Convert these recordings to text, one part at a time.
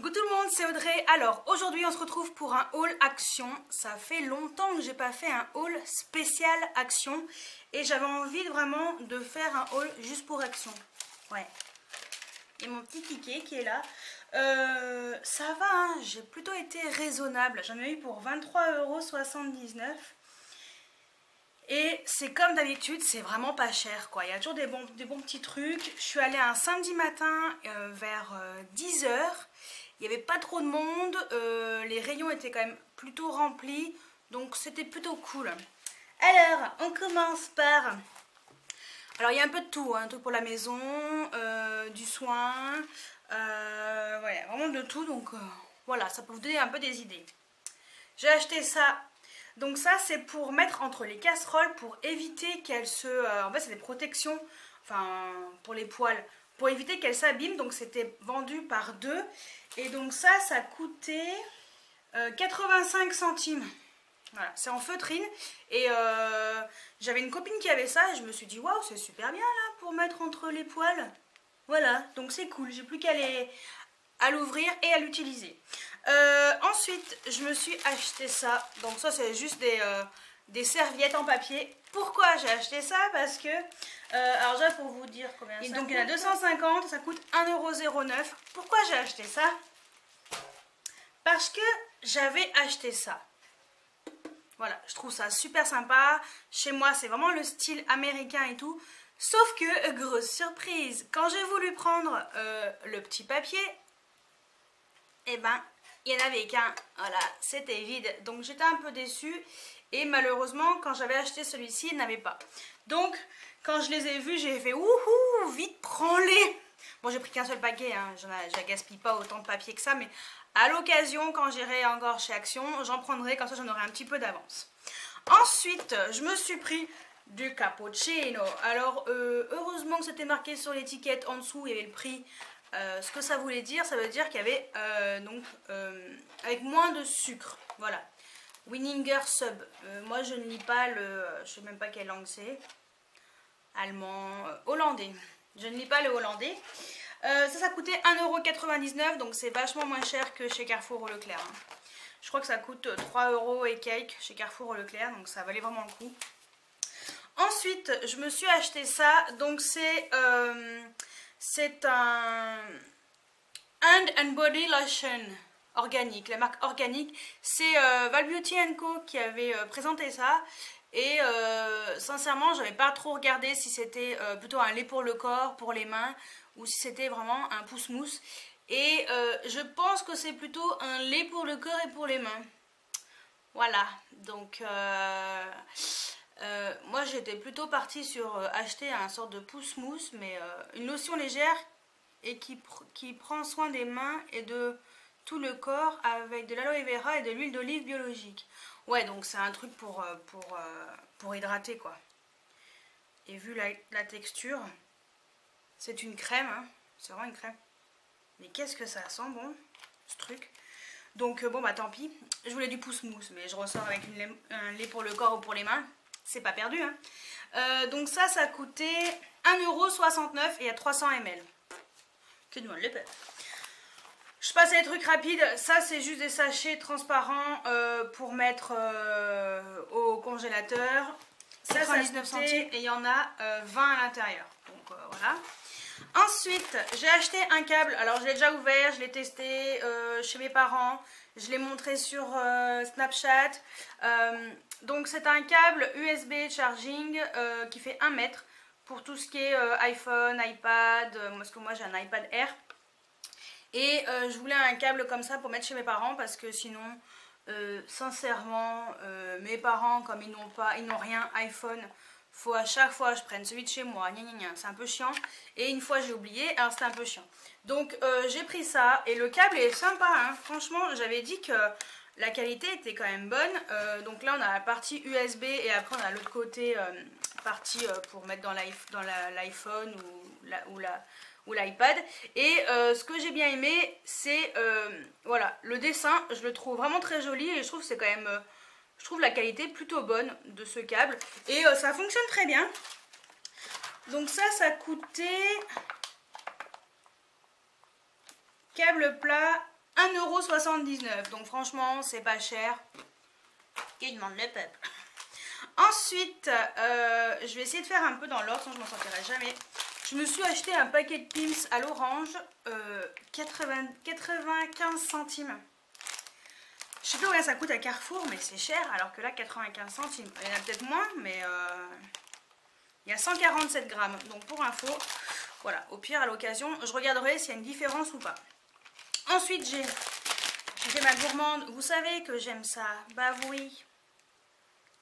Coucou tout le monde, c'est Audrey. Alors aujourd'hui on se retrouve pour un haul action. Ça fait longtemps que j'ai pas fait un haul spécial action et j'avais envie vraiment de faire un haul juste pour action. Ouais. Et mon petit ticket qui est là. Ça va, hein, j'ai plutôt été raisonnable. J'en ai eu pour 23,79 €. Et c'est comme d'habitude, c'est vraiment pas cher quoi. Il y a toujours des bons petits trucs. Je suis allée un samedi matin vers 10 h. Il n'y avait pas trop de monde. Les rayons étaient quand même plutôt remplis. Donc c'était plutôt cool. Alors, on commence par... Alors il y a un peu de tout. Hein, un truc pour la maison, du soin. Ouais, vraiment de tout. Donc voilà, ça peut vous donner un peu des idées. J'ai acheté ça. Donc ça c'est pour mettre entre les casseroles pour éviter qu'elles se... en fait c'est des protections enfin pour les poêles pour éviter qu'elles s'abîment. Donc c'était vendu par deux. Et donc ça coûtait 85 centimes. Voilà, c'est en feutrine. Et j'avais une copine qui avait ça et je me suis dit waouh c'est super bien là pour mettre entre les poêles. Voilà, donc c'est cool. J'ai plus qu'à l'ouvrir et à l'utiliser. Ensuite, je me suis acheté ça. Donc ça, c'est juste des serviettes en papier. Pourquoi j'ai acheté ça? Parce que, alors déjà pour vous dire combien ça coûte. Donc il y en a 250, ça coûte 1,09 €. Pourquoi j'ai acheté ça? Parce que j'avais acheté ça. Voilà, je trouve ça super sympa. Chez moi, c'est vraiment le style américain et tout. Sauf que, grosse surprise, quand j'ai voulu prendre le petit papier, eh ben, il n'y en avait qu'un. Voilà, c'était vide. Donc j'étais un peu déçue. Et malheureusement, quand j'avais acheté celui-ci, il n'avait pas. Donc, quand je les ai vus, j'ai fait ouhou, vite, prends-les. Bon, j'ai pris qu'un seul paquet. Hein. Je gaspille pas autant de papier que ça. Mais à l'occasion, quand j'irai encore chez Action, j'en prendrai. Comme ça, j'en aurai un petit peu d'avance. Ensuite, je me suis pris du cappuccino. Alors, heureusement que c'était marqué sur l'étiquette en dessous, il y avait le prix. Ce que ça voulait dire, ça veut dire qu'il y avait avec moins de sucre. Voilà. Wininger Sub. Moi, je ne lis pas le... je sais même pas quelle langue c'est. Allemand, hollandais. Je ne lis pas le hollandais. Ça coûtait 1,99 €. Donc, c'est vachement moins cher que chez Carrefour ou Leclerc. Hein. Je crois que ça coûte 3 € et quelques chez Carrefour ou Leclerc. Donc, ça valait vraiment le coup. Ensuite, je me suis acheté ça. Donc, c'est un Hand and Body Lotion organique, la marque organique. C'est Val Beauty Co qui avait présenté ça. Et sincèrement, j'avais pas trop regardé si c'était plutôt un lait pour le corps, pour les mains, ou si c'était vraiment un pousse-mousse. Et je pense que c'est plutôt un lait pour le corps et pour les mains. Voilà, donc... moi j'étais plutôt partie sur acheter un sorte de pousse-mousse, mais une lotion légère et qui prend soin des mains et de tout le corps avec de l'aloe vera et de l'huile d'olive biologique. Ouais, donc c'est un truc pour hydrater quoi. Et vu la texture, c'est une crème, hein. C'est vraiment une crème. Mais qu'est-ce que ça sent bon, ce truc. Donc bon bah tant pis, je voulais du pousse-mousse, mais je ressors avec un lait pour le corps ou pour les mains. C'est pas perdu, hein. Donc ça coûtait 1,69 € et il y a 300 ml. Que demande le peuple. Je passe à des trucs rapides. Ça, c'est juste des sachets transparents pour mettre au congélateur. 99 centimes et il y en a 20 à l'intérieur. Donc voilà. Ensuite, j'ai acheté un câble. Alors, je l'ai déjà ouvert, je l'ai testé chez mes parents. Je l'ai montré sur Snapchat. Donc, c'est un câble USB charging qui fait 1 mètre pour tout ce qui est iPhone, iPad. Parce que moi, j'ai un iPad Air. Et je voulais un câble comme ça pour mettre chez mes parents parce que sinon, sincèrement, mes parents, comme ils n'ont rien iPhone, faut à chaque fois je prenne celui de chez moi, c'est un peu chiant. Et une fois j'ai oublié, alors c'était un peu chiant. Donc j'ai pris ça et le câble est sympa, hein. Franchement j'avais dit que la qualité était quand même bonne. Donc là on a la partie USB et après on a l'autre côté partie pour mettre dans l'iPhone ou l'iPad. Et ce que j'ai bien aimé c'est voilà, le dessin, je le trouve vraiment très joli et je trouve que c'est quand même... je trouve la qualité plutôt bonne de ce câble. Et ça fonctionne très bien. Donc ça coûtait... câble plat 1,79 €. Donc franchement, c'est pas cher. Qui demande le peuple. Ensuite, je vais essayer de faire un peu dans l'ordre, sinon je m'en sortirai jamais. Je me suis acheté un paquet de Pim's à l'orange, 95 centimes. Je sais pas combien ça coûte à Carrefour, mais c'est cher, alors que là, 95 centimes. Il y en a peut-être moins, mais il y a 147 grammes. Donc pour info, voilà, au pire, à l'occasion, je regarderai s'il y a une différence ou pas. Ensuite, j'ai fait ma gourmande. Vous savez que j'aime ça. Bah oui.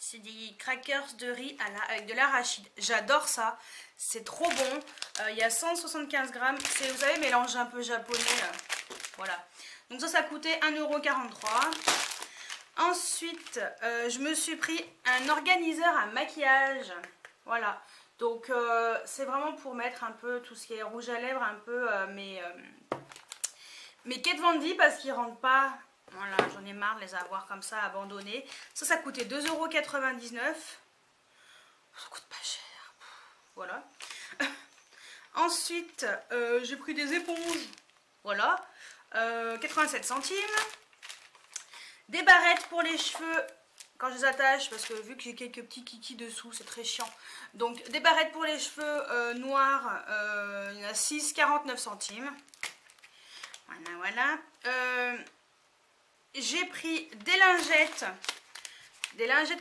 C'est des crackers de riz avec de l'arachide. J'adore ça. C'est trop bon. Il y a 175 grammes. C'est, vous savez, mélange un peu japonais. Voilà. Donc ça coûtait 1,43 €. Ensuite, je me suis pris un organiseur à maquillage. Voilà. Donc c'est vraiment pour mettre un peu tout ce qui est rouge à lèvres, un peu mes Kat Von D parce qu'ils rentrent pas. Voilà, j'en ai marre de les avoir comme ça abandonnés. Ça coûtait 2,99 €. Ça coûte pas cher. Voilà. Ensuite, j'ai pris des éponges. Voilà. 87 centimes. Des barrettes pour les cheveux quand je les attache, parce que vu que j'ai quelques petits kikis dessous, c'est très chiant. Donc des barrettes pour les cheveux noirs, il y en a 6, 49 centimes. Voilà. J'ai pris des lingettes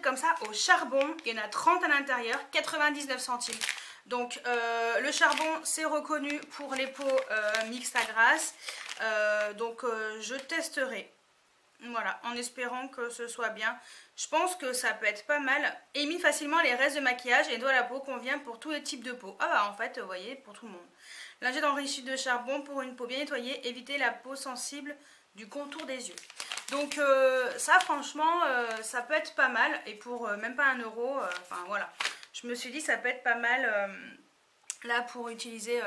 comme ça au charbon. Il y en a 30 à l'intérieur, 99 centimes. Donc le charbon, c'est reconnu pour les peaux mixtes à grasse. Donc je testerai. Voilà, en espérant que ce soit bien. Je pense que ça peut être pas mal. Élimine facilement les restes de maquillage et doit la peau convient pour tous les types de peau. Ah bah en fait, vous voyez, pour tout le monde. Lingette enrichie de charbon pour une peau bien nettoyée. Éviter la peau sensible du contour des yeux. Donc ça franchement, ça peut être pas mal. Et pour même pas 1 €, enfin voilà. Je me suis dit ça peut être pas mal là pour utiliser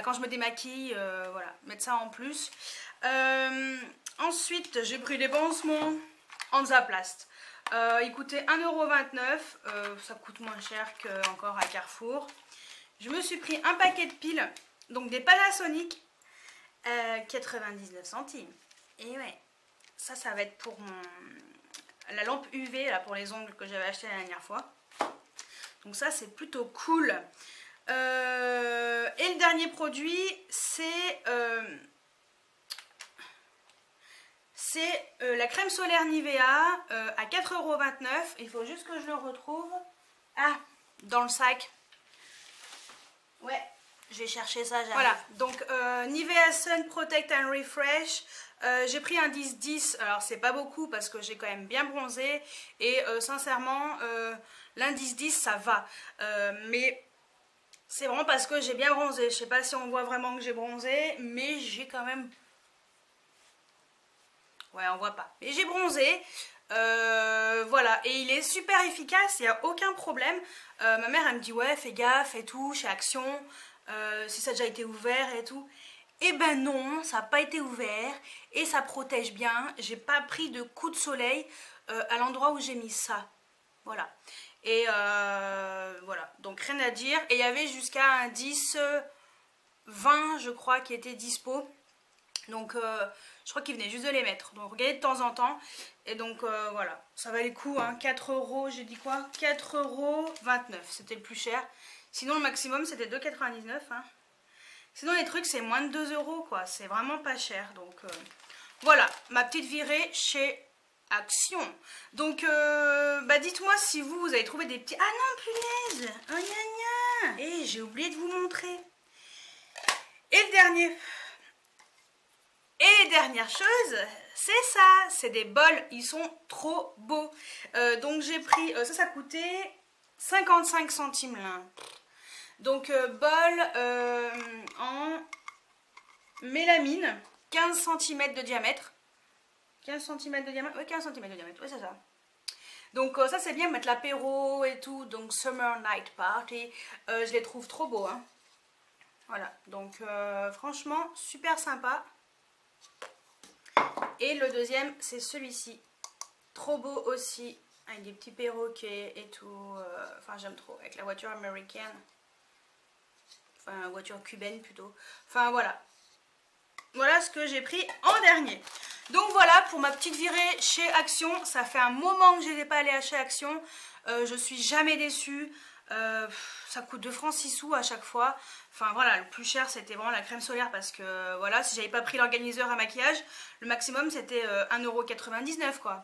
quand je me démaquille. Voilà, mettre ça en plus. Ensuite, j'ai pris des pansements Hansaplast. Ils coûtaient 1,29 €. Ça coûte moins cher qu'encore à Carrefour. Je me suis pris un paquet de piles. Donc des Panasonic. 99 centimes. Et ouais. Ça va être pour la lampe UV là, pour les ongles que j'avais acheté la dernière fois. Donc ça, c'est plutôt cool. Et le dernier produit, c'est... la crème solaire Nivea à 4,29 €. Il faut juste que je le retrouve. Ah, dans le sac. Ouais, j'ai cherché ça. Voilà, donc Nivea Sun Protect and Refresh. J'ai pris un 10-10. Alors, c'est pas beaucoup parce que j'ai quand même bien bronzé. Et sincèrement, l'indice 10, ça va. Mais c'est vraiment parce que j'ai bien bronzé. Je sais pas si on voit vraiment que j'ai bronzé, mais j'ai quand même... Ouais, on voit pas. Mais j'ai bronzé. Voilà. Et il est super efficace. Il n'y a aucun problème. Ma mère, elle me dit, ouais, fais gaffe et tout, chez Action. Si ça a déjà été ouvert et tout. Eh ben non, ça n'a pas été ouvert. Et ça protège bien. J'ai pas pris de coup de soleil à l'endroit où j'ai mis ça. Voilà. Et voilà. Donc rien à dire. Et il y avait jusqu'à un 10, 20, je crois, qui était dispo. Donc je crois qu'ils venaient juste de les mettre. Donc regardez de temps en temps. Et donc voilà, ça valait le coup, hein. 4 €, j'ai dit quoi? 4,29 €, c'était le plus cher. Sinon le maximum c'était 2,99 €. Hein. Sinon les trucs c'est moins de 2 € quoi. C'est vraiment pas cher. Donc voilà, ma petite virée chez Action. Donc dites-moi si vous avez trouvé des petits... Ah non, punaise. Oh gna gna. Et j'ai oublié de vous montrer. Et le dernier... Et les dernières choses, c'est ça, c'est des bols, ils sont trop beaux. Donc j'ai pris, ça coûtait 55 centimes là. Donc bol en mélamine, 15 cm de diamètre. 15 cm de diamètre, oui 15 cm de diamètre, oui c'est ça. Donc ça c'est bien, mettre l'apéro et tout, donc Summer Night Party. Je les trouve trop beaux, hein. Voilà, donc franchement, super sympa. Et le deuxième, c'est celui-ci. Trop beau aussi, avec des petits perroquets et tout. Enfin, j'aime trop, avec la voiture américaine. Enfin, voiture cubaine plutôt. Enfin, voilà. voilà ce que j'ai pris en dernier. Donc voilà pour ma petite virée chez Action. Ça fait un moment que je n'étais pas allée chez Action. Je suis jamais déçue. Ça coûte 2 francs 6 sous à chaque fois. Enfin voilà, le plus cher c'était vraiment la crème solaire parce que voilà, si j'avais pas pris l'organiseur à maquillage, le maximum c'était 1,99 € quoi.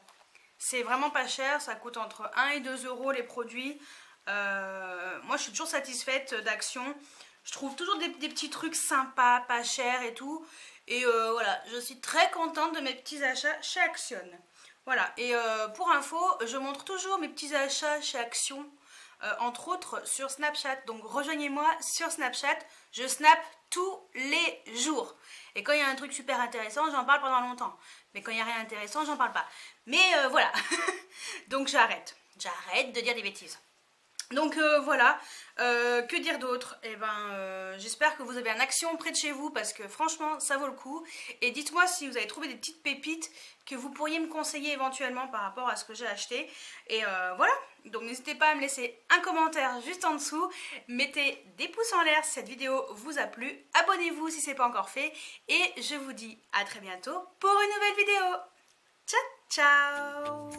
C'est vraiment pas cher, ça coûte entre 1 et 2 € les produits. Moi je suis toujours satisfaite d'Action. Je trouve toujours des petits trucs sympas, pas chers et tout. Et voilà, je suis très contente de mes petits achats chez Action. Voilà, et pour info, je montre toujours mes petits achats chez Action. Entre autres sur Snapchat, donc rejoignez-moi sur Snapchat, je snap tous les jours et quand il y a un truc super intéressant j'en parle pendant longtemps, mais quand il n'y a rien d'intéressant j'en parle pas, mais voilà. Donc j'arrête de dire des bêtises. Donc voilà, que dire d'autre? Eh ben, j'espère que vous avez un Action près de chez vous parce que franchement ça vaut le coup. Et dites-moi si vous avez trouvé des petites pépites que vous pourriez me conseiller éventuellement par rapport à ce que j'ai acheté. Et voilà, donc n'hésitez pas à me laisser un commentaire juste en dessous. Mettez des pouces en l'air si cette vidéo vous a plu. Abonnez-vous si ce n'est pas encore fait. Et je vous dis à très bientôt pour une nouvelle vidéo. Ciao, ciao!